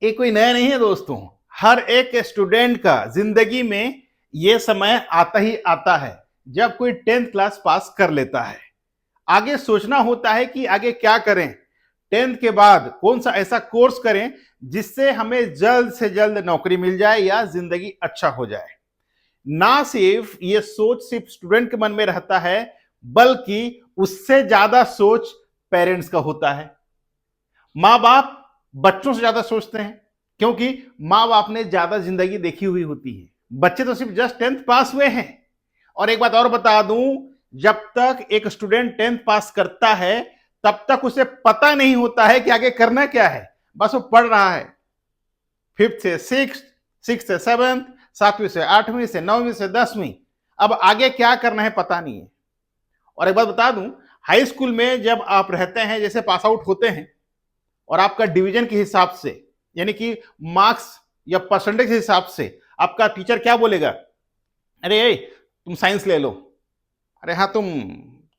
ये कोई नया नहीं है दोस्तों। हर एक स्टूडेंट का जिंदगी में ये समय आता ही आता है जब कोई 10th क्लास पास कर लेता है। आगे सोचना होता है कि आगे क्या करें, 10th के बाद कौन सा ऐसा कोर्स करें जिससे हमें जल्द से जल्द नौकरी मिल जाए या जिंदगी अच्छा हो जाए। ना सिर्फ ये सोच सिर्फ स्टूडेंट के मन में रहता है, बल्कि उससे ज्यादा सोच पेरेंट्स का होता है। माँ बाप बच्चों से ज्यादा सोचते हैं क्योंकि माँ बाप ने ज्यादा जिंदगी देखी हुई होती है। बच्चे तो सिर्फ जस्ट 10th पास हुए हैं। और एक बात और बता दूं, जब तक एक स्टूडेंट 10th पास करता है तब तक उसे पता नहीं होता है कि आगे करना क्या है। बस वो पढ़ रहा है, 5th से 6th, 6th से 7th, 7वीं से 8वीं से 9वीं से 10वीं। अब आगे क्या करना है पता नहीं है। और एक बात बता दूं, हाई स्कूल में जब आप रहते हैं, जैसे पास आउट होते हैं और आपका डिवीजन के हिसाब से यानी कि मार्क्स या परसेंटेज के हिसाब से आपका टीचर क्या बोलेगा, अरे तुम साइंस ले लो, अरे हाँ तुम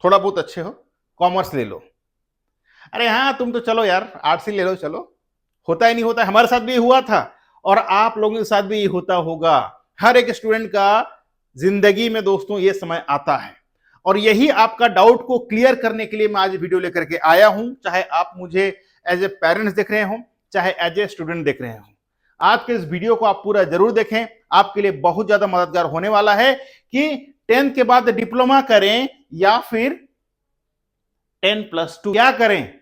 थोड़ा बहुत अच्छे हो, कॉमर्स ले लो, अरे हाँ तुम तो चलो यार आर्ट्स ही ले लो। चलो, होता ही नहीं होता, हमारे साथ भी हुआ था और आप लोगों के साथ भी होता होगा। हर एक स्टूडेंट का जिंदगी में दोस्तों ये समय आता है और यही आपका डाउट को क्लियर करने के लिए मैं आज वीडियो लेकर के आया हूं। चाहे आप मुझे एज ए पेरेंट्स देख रहे हो, चाहे एज ए स्टूडेंट देख रहे हो, आज के इस वीडियो को आप पूरा जरूर देखें। आपके लिए बहुत ज्यादा मददगार होने वाला है कि 10th के बाद डिप्लोमा करें या फिर 10+2 क्या करें।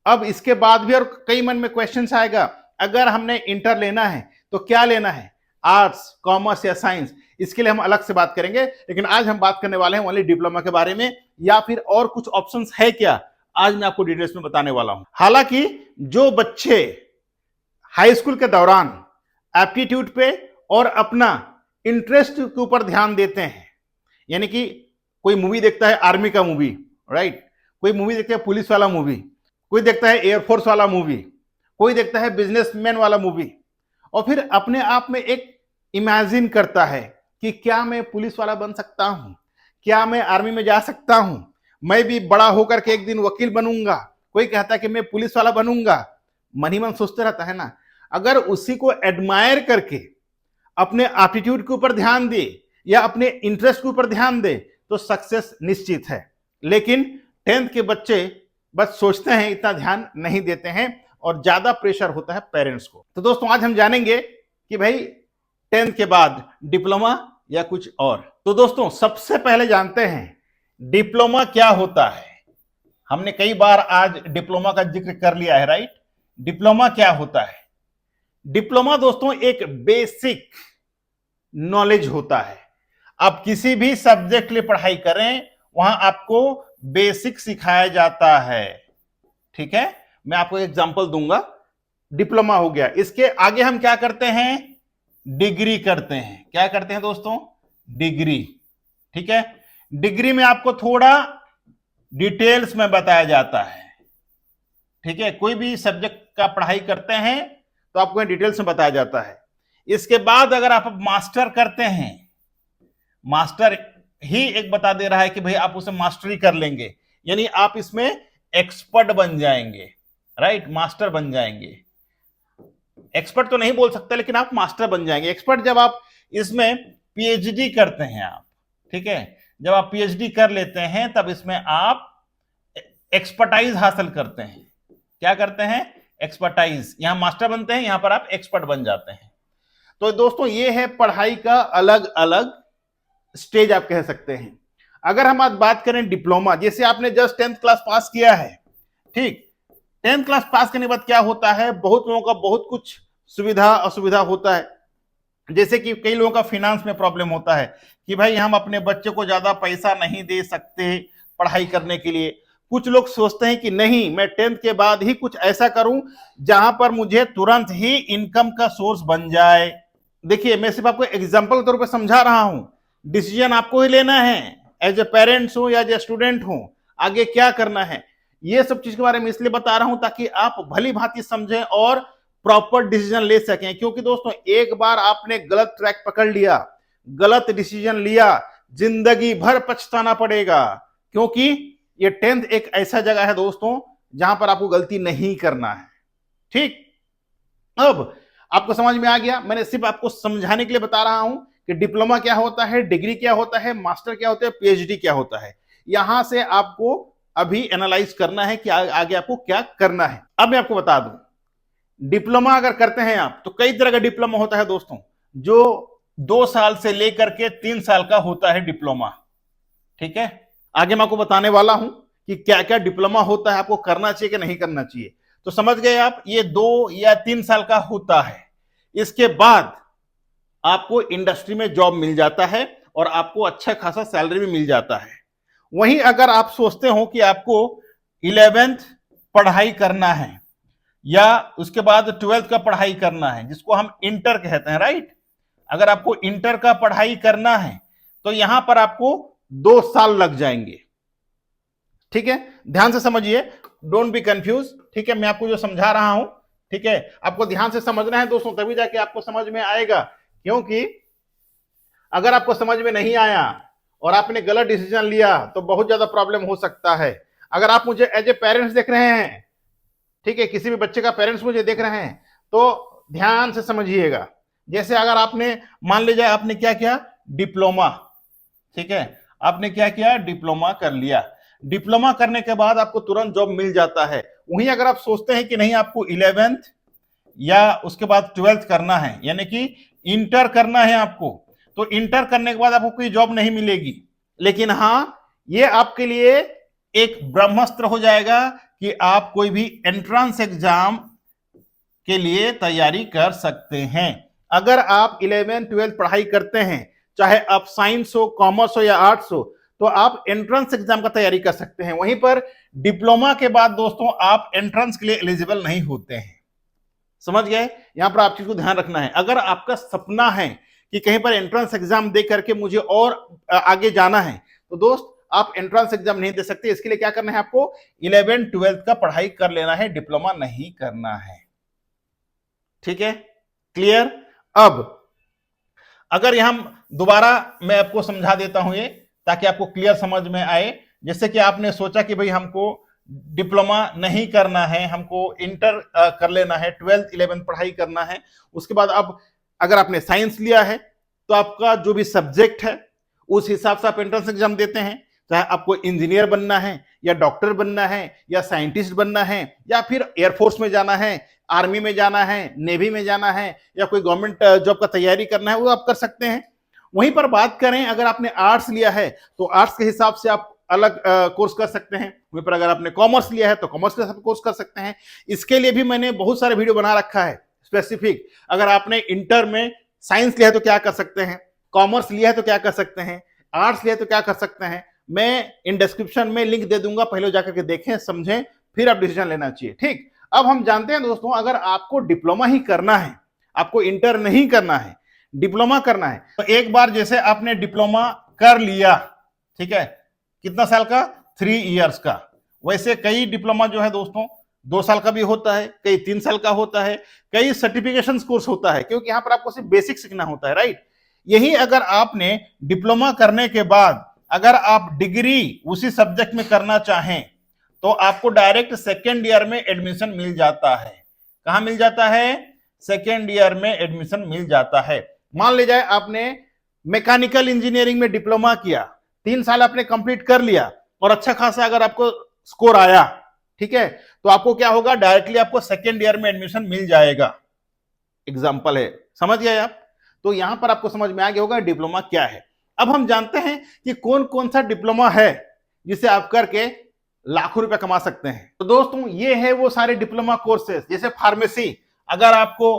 अब इसके बाद भी और कई मन में क्वेश्चंस आएगा, अगर हमने इंटर लेना है तो क्या लेना है, आर्ट्स, कॉमर्स या साइंस। इसके लिए हम अलग से बात करेंगे, लेकिन आज हम बात करने वाले हैं ओनली डिप्लोमा के बारे में। या फिर और कुछ ऑप्शंस है क्या, आज मैं आपको डिटेल्स में बताने वाला हूं। हालांकि जो बच्चे हाई स्कूल के दौरान एप्टीट्यूड पे और अपना इंटरेस्ट के ऊपर ध्यान देते हैं, यानी कि कोई मूवी देखता है आर्मी का मूवी, राइट, कोई मूवी देखता है पुलिस वाला मूवी, कोई देखता है एयरफोर्स वाला मूवी, कोई देखता है बिजनेसमैन वाला मूवी, और फिर अपने आप में एक इमेजिन करता है कि क्या मैं पुलिस वाला बन सकता हूं, क्या मैं आर्मी में जा सकता हूं, मैं भी बड़ा होकर के एक दिन वकील बनूंगा। कोई कहता है कि मैं पुलिस वाला बनूंगा, मन ही मन सोचते रहता है ना। अगर उसी को एडमायर करके अपने एप्टीट्यूड के ऊपर ध्यान दे या अपने इंटरेस्ट के ऊपर ध्यान दे तो सक्सेस निश्चित है। लेकिन 10th के बच्चे बस सोचते हैं, इतना ध्यान नहीं देते हैं और ज्यादा प्रेशर होता है पेरेंट्स को। तो दोस्तों आज हम जानेंगे कि भाई 10th के बाद डिप्लोमा या कुछ और। तो दोस्तों सबसे पहले जानते हैं डिप्लोमा क्या होता है। हमने कई बार आज डिप्लोमा का जिक्र कर लिया है, राइट। डिप्लोमा क्या होता है? डिप्लोमा दोस्तों एक बेसिक नॉलेज होता है। आप किसी भी सब्जेक्ट के लिए पढ़ाई करें, वहां आपको बेसिक सिखाया जाता है, ठीक है। मैं आपको एग्जांपल दूंगा, डिप्लोमा हो गया, इसके आगे हम क्या करते हैं, डिग्री करते हैं। क्या करते हैं दोस्तों, डिग्री, ठीक है। डिग्री में आपको थोड़ा डिटेल्स में बताया जाता है, ठीक है। कोई भी सब्जेक्ट का पढ़ाई करते हैं तो आपको डिटेल्स में बताया जाता है। इसके बाद अगर आप मास्टर करते हैं, मास्टर ही एक बता दे रहा है कि भाई आप उसे मास्टरी कर लेंगे, यानी आप इसमें एक्सपर्ट बन जाएंगे, राइट, मास्टर बन जाएंगे। एक्सपर्ट तो नहीं बोल सकते, लेकिन आप मास्टर बन जाएंगे। एक्सपर्ट जब आप इसमें पीएचडी करते हैं आप, ठीक है, जब आप पीएचडी कर लेते हैं तब इसमें आप एक्सपर्टाइज हासिल करते हैं। क्या करते हैं, एक्सपर्टाइज। यहां मास्टर बनते हैं, यहां पर आप एक्सपर्ट बन जाते हैं। तो दोस्तों ये है पढ़ाई का अलग अलग स्टेज आप कह सकते हैं। अगर हम आज बात करें डिप्लोमा, जैसे आपने जस्ट 10th क्लास पास किया है, ठीक, 10th क्लास पास करने के बाद क्या होता है, बहुत लोगों का बहुत कुछ सुविधा असुविधा होता है। जैसे कि कई लोगों का फाइनेंस में प्रॉब्लम होता है कि भाई हम अपने बच्चे को ज्यादा पैसा नहीं दे सकते पढ़ाई करने के लिए। कुछ लोग सोचते हैं कि नहीं, मैं 10th के बाद ही कुछ ऐसा करूं जहां पर मुझे तुरंत ही इनकम का सोर्स बन जाए। देखिए मैं सिर्फ आपको एग्जांपल के तौर पर समझा रहा हूं, डिसीजन आपको ही लेना है, एज ए पेरेंट्स हो या एज ए स्टूडेंट हो, आगे क्या करना है। ये सब चीज के बारे में इसलिए बता रहा हूं ताकि आप भली भांति समझें और प्रॉपर डिसीजन ले सकें। क्योंकि दोस्तों एक बार आपने गलत ट्रैक पकड़ लिया, गलत डिसीजन लिया, जिंदगी भर पछताना पड़ेगा। क्योंकि ये 10th एक ऐसा जगह है दोस्तों जहां पर आपको गलती नहीं करना है, ठीक। अब आपको समझ में आ गया, मैंने सिर्फ आपको समझाने के लिए बता रहा हूं कि डिप्लोमा क्या होता है, डिग्री क्या होता है, मास्टर क्या होता है, पीएचडी क्या होता है। यहां से आपको अभी एनालाइज करना है कि आगे आपको क्या करना है। अब मैं आपको बता दूं, डिप्लोमा अगर करते हैं आप तो कई तरह का डिप्लोमा होता है दोस्तों, जो 2 साल से लेकर के 3 साल का होता है डिप्लोमा। ठीक है, आगे मैं आपको बताने वाला हूं कि क्या क्या डिप्लोमा होता है, आपको करना चाहिए कि नहीं करना चाहिए। तो समझ गए आप, ये 2 या 3 साल का होता है। इसके बाद आपको इंडस्ट्री में जॉब मिल जाता है और आपको अच्छा खासा सैलरी भी मिल जाता है। वहीं अगर आप सोचते हो कि आपको 11th पढ़ाई करना है या उसके बाद 12th का पढ़ाई करना है, जिसको हम इंटर कहते हैं, राइट। अगर आपको इंटर का पढ़ाई करना है तो यहां पर आपको 2 साल लग जाएंगे। ठीक है, ध्यान से समझिए, डोंट बी कंफ्यूज। ठीक है, मैं आपको जो समझा रहा हूं, ठीक है, आपको ध्यान से समझना है दोस्तों, तभी जाके आपको समझ में आएगा। क्योंकि अगर आपको समझ में नहीं आया और आपने गलत डिसीजन लिया तो बहुत ज्यादा प्रॉब्लम हो सकता है। अगर आप मुझे एज ए पेरेंट्स देख रहे हैं, ठीक है, किसी भी बच्चे का पेरेंट्स मुझे देख रहे हैं, तो ध्यान से समझिएगा। जैसे अगर आपने मान लीजिए आपने क्या किया, डिप्लोमा, ठीक है, आपने क्या किया, डिप्लोमा कर लिया। डिप्लोमा करने के बाद आपको तुरंत जॉब मिल जाता है। वहीं अगर आप सोचते हैं कि नहीं आपको 11th या उसके बाद 12th करना है, यानी कि इंटर करना है आपको, तो इंटर करने के बाद आपको कोई जॉब नहीं मिलेगी। लेकिन हाँ, ये आपके लिए एक ब्रह्मास्त्र हो जाएगा कि आप कोई भी एंट्रेंस एग्जाम के लिए तैयारी कर सकते हैं। अगर आप 11th 12th पढ़ाई करते हैं, चाहे आप साइंस हो, कॉमर्स हो या आर्ट्स हो, तो आप एंट्रेंस एग्जाम का तैयारी कर सकते हैं। वहीं पर डिप्लोमा के बाद दोस्तों आप एंट्रेंस के लिए एलिजिबल नहीं होते हैं। समझ गए, यहां पर आप चीज को ध्यान रखना है। अगर आपका सपना है कि कहीं पर एंट्रेंस एग्जाम दे करके मुझे और आगे जाना है, तो दोस्त आप एंट्रेंस एग्जाम नहीं दे सकते। इसके लिए क्या करना है, आपको 11th 12th का पढ़ाई कर लेना है, डिप्लोमा नहीं करना है। ठीक है, क्लियर। अब अगर यहां दोबारा मैं आपको समझा देता हूं ये, ताकि आपको क्लियर समझ में आए। जैसे कि आपने सोचा कि भाई हमको डिप्लोमा नहीं करना है, हमको इंटर कर लेना है, 12th 11th पढ़ाई करना है। उसके बाद अब अगर आपने साइंस लिया है तो आपका जो भी सब्जेक्ट है उस हिसाब से आप एंट्रेंस एग्जाम देते हैं। चाहे आपको इंजीनियर बनना है या डॉक्टर बनना है या साइंटिस्ट बनना है या फिर एयरफोर्स में जाना है, आर्मी में जाना है, नेवी में जाना है या कोई गवर्नमेंट जॉब का तैयारी करना है, वो आप कर सकते हैं। वहीं पर बात करें, अगर आपने आर्ट्स लिया है तो आर्ट्स के हिसाब से आप अलग कोर्स कर सकते हैं। वहीं पर अगर आपने कॉमर्स लिया है तो कॉमर्स के हिसाब कोर्स कर सकते हैं। इसके लिए भी मैंने बहुत सारे वीडियो बना रखा है स्पेसिफिक। अगर आपने इंटर में साइंस लिया है तो क्या कर सकते हैं, कॉमर्स लिया है तो क्या कर सकते हैं, आर्ट्स लिया है तो क्या कर सकते हैं, मैं इन डिस्क्रिप्शन में लिंक दे दूंगा, पहले जाकर के देखें, समझें, फिर आप डिसीजन लेना चाहिए। ठीक, अब हम जानते हैं दोस्तों, अगर आपको डिप्लोमा ही करना है, आपको इंटर नहीं करना है, डिप्लोमा करना है, तो एक बार जैसे आपने डिप्लोमा कर लिया, ठीक है, कितना साल का, 3 इयर्स का। वैसे कई डिप्लोमा जो है दोस्तों 2 साल का भी होता है, कई 3 साल का होता है, कई सर्टिफिकेशन कोर्स होता है, क्योंकि यहां पर आपको सिर्फ बेसिक सीखना होता है, राइट। यही अगर आपने डिप्लोमा करने के बाद अगर आप डिग्री उसी सब्जेक्ट में करना चाहें तो आपको डायरेक्ट सेकेंड ईयर में एडमिशन मिल जाता है। कहां मिल जाता है, सेकेंड ईयर में एडमिशन मिल जाता है। मान लीजिए आपने मैकेनिकल इंजीनियरिंग में डिप्लोमा किया, 3 साल आपने कंप्लीट कर लिया और अच्छा खासा अगर आपको स्कोर आया, ठीक है, तो आपको क्या होगा, डायरेक्टली आपको सेकेंड ईयर में एडमिशन मिल जाएगा। एग्जाम्पल है, समझ गए आप। तो यहां पर आपको समझ में आ गया होगा डिप्लोमा क्या है। अब हम जानते हैं कि कौन कौन सा डिप्लोमा है जिसे आप करके लाखों रुपए कमा सकते हैं। तो दोस्तों ये है वो सारे डिप्लोमा कोर्सेज। जैसे फार्मेसी, अगर आपको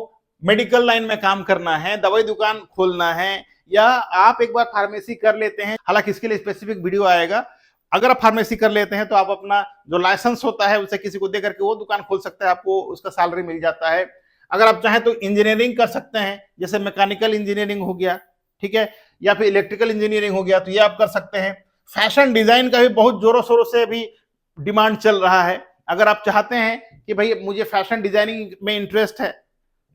मेडिकल लाइन में काम करना है, दवाई दुकान खोलना है, या आप एक बार फार्मेसी कर लेते हैं, हालांकि इसके लिए स्पेसिफिक वीडियो आएगा। अगर आप फार्मेसी कर लेते हैं तो आप अपना जो लाइसेंस होता है उसे किसी को दे करके वो दुकान खोल सकते हैं, आपको उसका सैलरी मिल जाता है। अगर आप चाहें तो इंजीनियरिंग कर सकते हैं, जैसे मैकेनिकल इंजीनियरिंग हो गया, ठीक है, या फिर इलेक्ट्रिकल इंजीनियरिंग हो गया, तो ये आप कर सकते हैं। फैशन डिजाइन का भी बहुत जोरों शोरों से अभी डिमांड चल रहा है। अगर आप चाहते हैं कि भाई मुझे फैशन डिजाइनिंग में इंटरेस्ट है,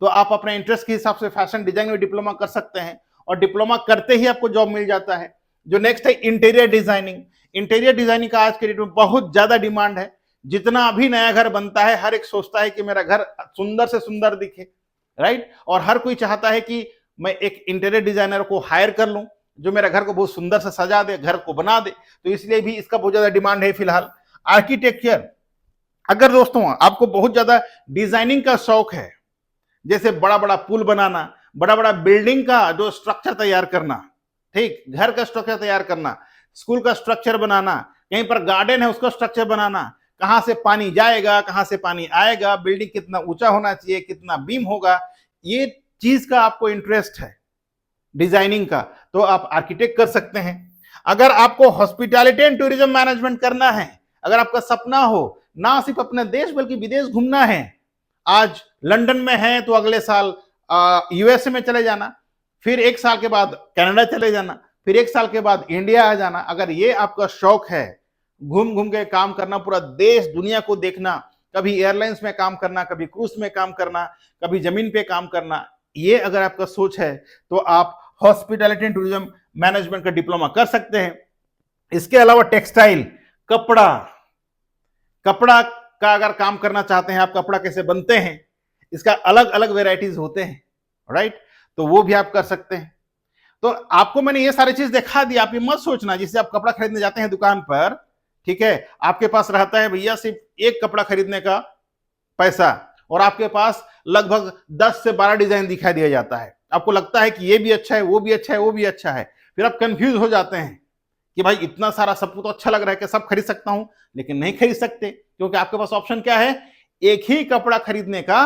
तो आप अपने इंटरेस्ट के हिसाब से फैशन डिजाइन में डिप्लोमा कर सकते हैं और डिप्लोमा करते ही आपको जॉब मिल जाता है। जो नेक्स्ट है इंटीरियर डिजाइनिंग। इंटीरियर डिजाइनिंग का आज के डेट में बहुत ज्यादा डिमांड है। जितना अभी नया घर बनता है, हर एक सोचता है कि मेरा घर सुंदर से सुंदर दिखे, राइट। और हर कोई चाहता है कि मैं एक इंटीरियर डिजाइनर को हायर कर लूं जो मेरा घर को बहुत सुंदर से सजा दे, घर को बना दे, तो इसलिए भी इसका बहुत ज्यादा डिमांड है फिलहाल। आर्किटेक्चर, अगर दोस्तों आपको बहुत ज्यादा डिजाइनिंग का शौक है, जैसे बड़ा बड़ा पुल बनाना, बड़ा बड़ा बिल्डिंग का जो स्ट्रक्चर तैयार करना, ठीक, घर का स्ट्रक्चर तैयार करना, स्कूल का स्ट्रक्चर बनाना, कहीं पर गार्डन है उसका स्ट्रक्चर बनाना, कहां से पानी जाएगा, कहां से पानी आएगा, बिल्डिंग कितना ऊंचा होना चाहिए, कितना बीम होगा, ये चीज का आपको इंटरेस्ट है डिजाइनिंग का, तो आप आर्किटेक्ट कर सकते हैं। अगर आपको हॉस्पिटैलिटी एंड टूरिज्म मैनेजमेंट करना है, अगर आपका सपना हो ना सिर्फ अपने देश बल्कि विदेश घूमना है, आज लंदन में है तो अगले साल यूएसए में चले जाना, फिर एक साल के बाद कनाडा चले जाना, फिर एक साल के बाद इंडिया आ जाना, अगर ये आपका शौक है, घूम घूम के काम करना, पूरा देश दुनिया को देखना, कभी एयरलाइंस में काम करना, कभी क्रूज में काम करना, कभी जमीन पे काम करना, ये अगर आपका सोच है तो आप हॉस्पिटैलिटी एंड टूरिज्म मैनेजमेंट का डिप्लोमा कर सकते हैं। इसके अलावा टेक्सटाइल, कपड़ा, कपड़ा का अगर काम करना चाहते हैं आप, कपड़ा कैसे बनते हैं, इसका अलग अलग वेराइटीज होते हैं, राइट, तो वो भी आप कर सकते हैं। तो आपको मैंने ये सारी चीज दिखा दी, आप ये मत सोचना जिससे आप कपड़ा खरीदने जाते हैं दुकान पर, ठीक है, आपके पास रहता है भैया सिर्फ एक कपड़ा खरीदने का पैसा और आपके पास लगभग 10 से 12 डिजाइन दिखाई दिया जाता है, आपको लगता है कि ये भी अच्छा है, वो भी अच्छा है, वो भी अच्छा है, फिर आप कंफ्यूज हो जाते हैं कि भाई इतना सारा सबको तो अच्छा लग रहा है कि सब खरीद सकता हूं, लेकिन नहीं खरीद सकते क्योंकि आपके पास ऑप्शन क्या है, एक ही कपड़ा खरीदने का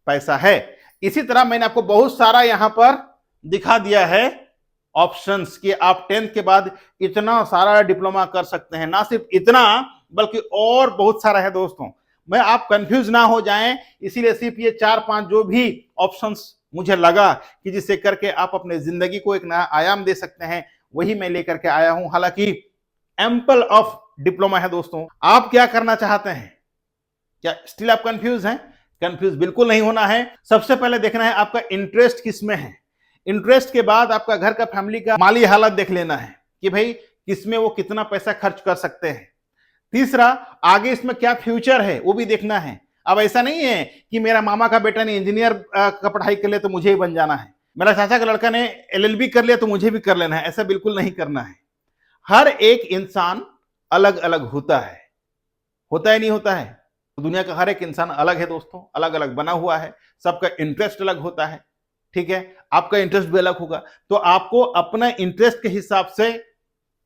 पैसा है। इसी तरह मैंने आपको बहुत सारा यहां पर दिखा दिया है ऑप्शंस कि आप 10th के बाद इतना सारा डिप्लोमा कर सकते हैं, ना सिर्फ इतना बल्कि और बहुत सारा है दोस्तों। मैं आप कंफ्यूज ना हो जाएं, इसीलिए सिर्फ ये 4-5 जो भी ऑप्शंस मुझे लगा कि जिससे करके आप अपने जिंदगी को एक नया आयाम दे सकते हैं, वही मैं लेकर के आया हूं। हालांकि एम्पल ऑफ डिप्लोमा है दोस्तों। आप क्या करना चाहते हैं? क्या स्टिल आप कंफ्यूज हैं? कंफ्यूज बिल्कुल नहीं होना है। सबसे पहले देखना है आपका इंटरेस्ट किसमें है। इंटरेस्ट के बाद आपका घर का, फैमिली का माली हालत देख लेना है कि भाई किसमें वो कितना पैसा खर्च कर सकते हैं। तीसरा, आगे इसमें क्या फ्यूचर है वो भी देखना है। अब ऐसा नहीं है कि मेरा मामा का बेटा ने इंजीनियर का पढ़ाई कर लिया तो मुझे ही बन जाना है, मेरा चाचा का लड़का ने एलएलबी कर लिया तो मुझे भी कर लेना है, ऐसा बिल्कुल नहीं करना है। हर एक इंसान अलग अलग होता है नहीं होता है? दुनिया का हर एक इंसान अलग है दोस्तों, अलग अलग बना हुआ है, सबका इंटरेस्ट अलग होता है, ठीक है, आपका इंटरेस्ट भी अलग होगा। तो आपको अपना इंटरेस्ट के हिसाब से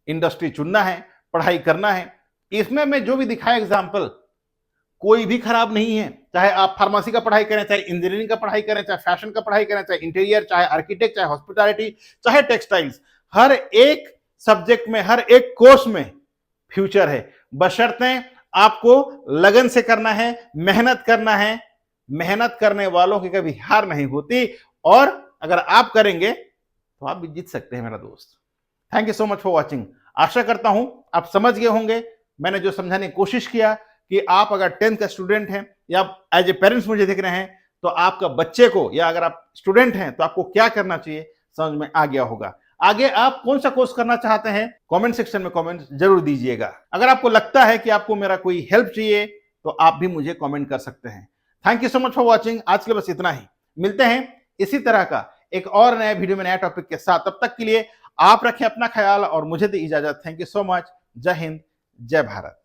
इंडस्ट्री चुनना है, पढ़ाई करना है। इसमें मैं जो भी दिखाया एग्जाम्पल कोई भी खराब नहीं है, चाहे आप फार्मेसी का पढ़ाई करें, चाहे इंजीनियरिंग का पढ़ाई करें, चाहे फैशन का पढ़ाई करें, चाहे इंटीरियर, चाहे आर्किटेक्ट, चाहे हॉस्पिटैलिटी, चाहे टेक्सटाइल्स, हर एक सब्जेक्ट में, हर एक कोर्स में फ्यूचर है, बशर्ते आपको लगन से करना है, मेहनत करना है। मेहनत करने वालों की कभी हार नहीं होती, और अगर आप करेंगे तो आप भी जीत सकते हैं मेरा दोस्त। Thank you so much for watching. आशा करता हूं आप समझ गए होंगे मैंने जो समझाने की कोशिश किया कि आप अगर 10th का स्टूडेंट हैं या एज ए पेरेंट्स मुझे देख रहे हैं तो आपका बच्चे को, या अगर आप स्टूडेंट हैं तो आपको क्या करना चाहिए समझ में आ गया होगा। आगे आप कौन सा कोर्स करना चाहते हैं कमेंट सेक्शन में कमेंट जरूर दीजिएगा। अगर आपको लगता है कि आपको मेरा कोई हेल्प चाहिए तो आप भी मुझे कमेंट कर सकते हैं। Thank you so much for watching. आज के लिए बस इतना ही। मिलते हैं इसी तरह का एक और नया वीडियो में नया टॉपिक के साथ। तब तक के लिए आप रखें अपना ख्याल और मुझे दी इजाजत। Thank you so much. जय हिंद, जय भारत।